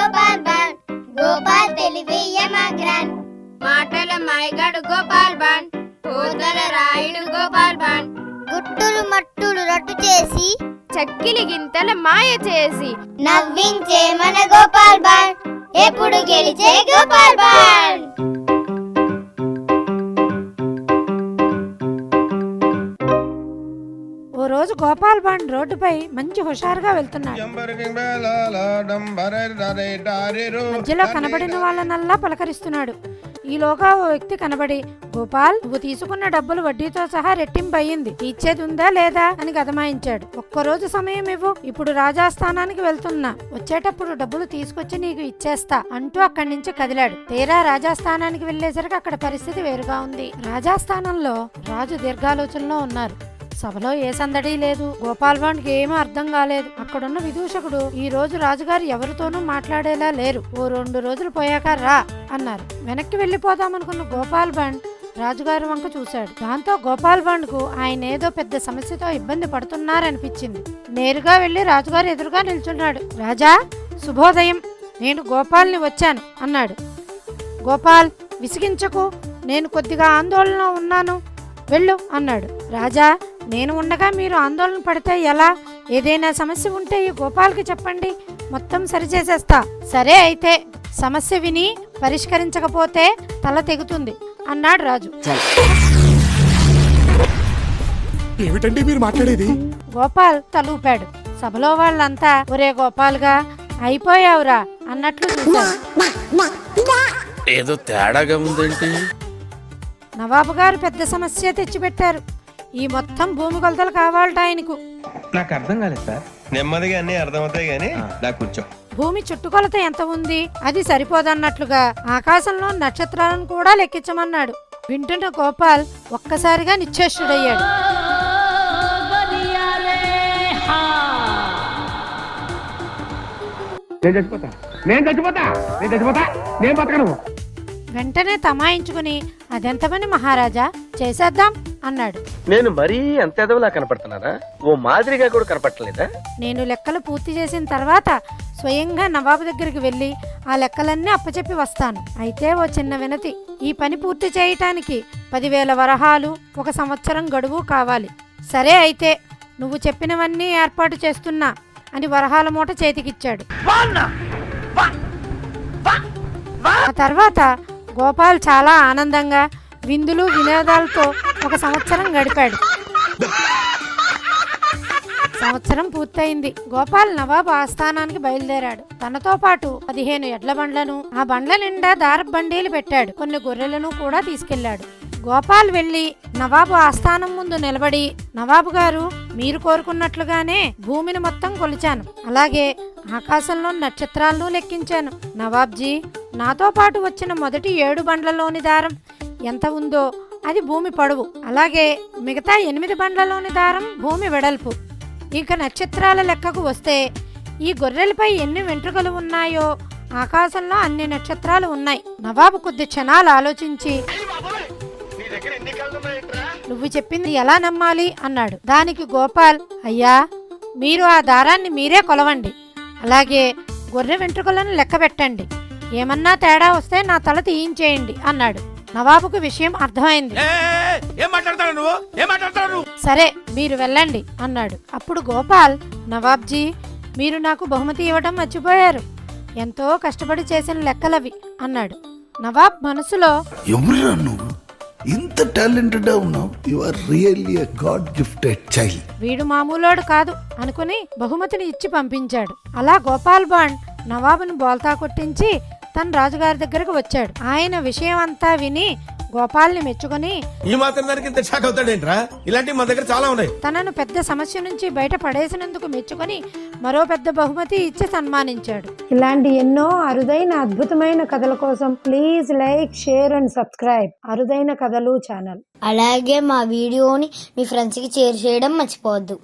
Gopal bund, Gopal తెలివి యమగ్రాన్, మాటల మైగడు Gopal bund, పోతల రాయుడు గోపాల్ బండ్, గుట్టులు మట్టులు రట్టు చేసి చక్కిలి గింతల మాయ చేసి నవ్వించే మన గోపాల్ బండ్, ఎప్పుడు గెలిచే గోపాల్ బండ్. ఓ రోజు గోపాల్ బండ్ రోడ్డుపై మంచి హుషారుగా వెళ్తున్నాడు. మధ్యలో కనబడిన వాళ్ళనల్లా పలకరిస్తున్నాడు. ఈలోగా ఓ వ్యక్తి కనబడి, గోపాల్, నువ్వు తీసుకున్న డబ్బులు వడ్డీతో సహా రెట్టింపు అయ్యింది, ఇచ్చేది ఉందా లేదా అని గదమాయించాడు. ఒక్కరోజు సమయం ఇవ్వు, ఇప్పుడు రాజాస్థానానికి వెళ్తున్నా, వచ్చేటప్పుడు డబ్బులు తీసుకొచ్చి నీకు ఇచ్చేస్తా అంటూ అక్కడి నుంచి కదిలాడు. తీరా రాజాస్థానానికి వెళ్లేసరికి అక్కడ పరిస్థితి వేరుగా ఉంది. రాజాస్థానంలో రాజు దీర్ఘాలోచనలో ఉన్నారు. సభలో ఏ సందడి లేదు. గోపాల్ బండ్కి ఏమీ అర్థం కాలేదు. అక్కడున్న విదూషకుడు, ఈ రోజు రాజుగారు ఎవరితోనూ మాట్లాడేలా లేరు, ఓ 2 రోజులు పోయాక రా అన్నారు. వెనక్కి వెళ్లిపోదామనుకున్న గోపాల్ బండ్ రాజుగారి వంక చూశాడు. దాంతో గోపాల్ బండ్ కు ఆయన ఏదో పెద్ద సమస్యతో ఇబ్బంది పడుతున్నారనిపించింది. నేరుగా వెళ్లి రాజుగారు ఎదురుగా నిల్చున్నాడు. రాజా, శుభోదయం, నేను గోపాల్ని వచ్చాను అన్నాడు. గోపాల్, విసిగించకు, నేను కొద్దిగా ఆందోళనలో ఉన్నాను, వెళ్ళు అన్నాడు. రాజా, నేను ఉండగా మీరు ఆందోళన పడితే ఎలా? ఏదైనా సమస్య ఉంటే ఈ గోపాల్కి చెప్పండి, మొత్తం సరిచేసేస్తా. సరే అయితే, సమస్య విని పరిష్కరించకపోతే తల తెగుతుంది అన్నాడు రాజు. ఏమిటండి మీరు మాట్లాడేది? గోపాల్ తలూపాడు. సభలో వాళ్ళంతా ఒరే గోపాల్గా అయిపోయావురా అన్నట్లు చూశారు. ఏదో తేడాగా ఉందేంటి? నవాబు గారు పెద్ద సమస్య తెచ్చిపెట్టారు. ఈ మొత్తం భూమి కొలతలు కావాలట ఆయనకు. నాకు అర్థం కాలేదు సార్. నెమ్మదిగా అన్ని అర్థమవుతాయి గానీ నాకు కూర్చో. భూమి చుట్టుకొలత ఎంత ఉంది, అది సరిపోదన్నట్లుగా ఆకాశంలో నక్షత్రాలను కూడా లెక్కించమన్నాడు. వింటున్న గోపాల్ ఒక్కసారిగా నిశ్చేష్టుడయ్యాడు. వెంటనే తమాయించుకుని, అదెంత పని మహారాజా, చేసేద్దాం అన్నాడు. నేను మరీ అంత ఎదవలా కనపడుతున్నానా? ఓ మాదిరిగా కూడా కనపడలేదా? నేను లెక్కలు పూర్తి చేసిన తర్వాత స్వయంగా నవాబు దగ్గరికి వెళ్ళి ఆ లెక్కలన్నీ అప్పచెప్పి వస్తాను. అయితే ఓ చిన్న వినతి, ఈ పని పూర్తి చేయటానికి 10,000 వరహాలు, 1 సంవత్సరం గడువు కావాలి. సరే అయితే, నువ్వు చెప్పినవన్నీ ఏర్పాటు చేస్తున్నా అని వరహాల మూట చేతికిచ్చాడు. ఆ తర్వాత గోపాల్ చాలా ఆనందంగా విందులు వినోదాలతో 1 సంవత్సరం గడిపాడు. సంవత్సరం పూర్తయింది. గోపాల్ నవాబు ఆస్థానానికి బయలుదేరాడు. తనతో పాటు 15 ఎడ్ల బండ్లను, ఆ బండ్ల నిండా దారపు బండీలు పెట్టాడు. కొన్ని గొర్రెలను కూడా తీసుకెళ్లాడు. గోపాల్ వెళ్లి నవాబు ఆస్థానం ముందు నిలబడి, నవాబు గారు, మీరు కోరుకున్నట్లుగానే భూమిని మొత్తం కొలిచాను, అలాగే ఆకాశంలో నక్షత్రాలను లెక్కించాను. నవాబ్జీ, నాతో పాటు వచ్చిన మొదటి 7 బండ్లలోని దారం ఎంత ఉందో అది భూమి పొడవు, అలాగే మిగతా 8 బండ్లలోని దారం భూమి వెడల్పు. ఇక నక్షత్రాల లెక్కకు వస్తే ఈ గొర్రెలపై ఎన్ని వెంట్రుకలు ఉన్నాయో ఆకాశంలో అన్ని నక్షత్రాలు ఉన్నాయి. నవాబు కొద్ది క్షణాలు ఆలోచించి, నువ్వు చెప్పింది ఎలా నమ్మాలి అన్నాడు. దానికి గోపాల్, అయ్యా, మీరు ఆ దారాన్ని మీరే కొలవండి, అలాగే గొర్రె వెంట్రుకలను లెక్క పెట్టండి, ఏమన్నా తేడా వస్తే నా తల తీయించేయండి అన్నాడు. నవాబుకు విషయం అర్థమైంది. సరే, మీరు వెళ్ళండి అన్నాడు. అప్పుడు గోపాల్, నవాబ్జీ, మీరు నాకు బహుమతి ఇవ్వడం మర్చిపోయారు, ఎంతో కష్టపడి చేసిన లెక్కలవి అన్నాడు. నవాబ్ మనసులో, ఎవరురా నువ్వు, ఇంత టాలెంటెడ్ ఉన్నావు, you are really a god gifted child. వీడు మామూలోడు కాదు అనుకుని బహుమతిని ఇచ్చి పంపించాడు. అలా గోపాల్ బండ్ నవాబును బోల్తా కొట్టించి తన రాజుగారి దగ్గరకు వచ్చాడు. ఆయన విషయం అంతా విని గోపాల్ని మెచ్చుకుని, ఈ మాత్రం దానికి ఇంత షాక్ అవుతాడేంట్రా? ఇలాంటివి మా దగ్గర చాలా ఉన్నాయి. తనను పెద్ద సమస్య నుంచి బయట పడేసినందుకు మెచ్చుకుని మరో పెద్ద బహుమతి ఇచ్చి సన్మానించాడు. ఇలాంటి ఎన్నో అరుదైన అద్భుతమైన కథల కోసం please like, share and subscribe అరుదైన కథలు ఛానల్. అలాగే మా వీడియోని మీ ఫ్రెండ్స్కి షేర్ చేయడం మర్చిపోవద్దు.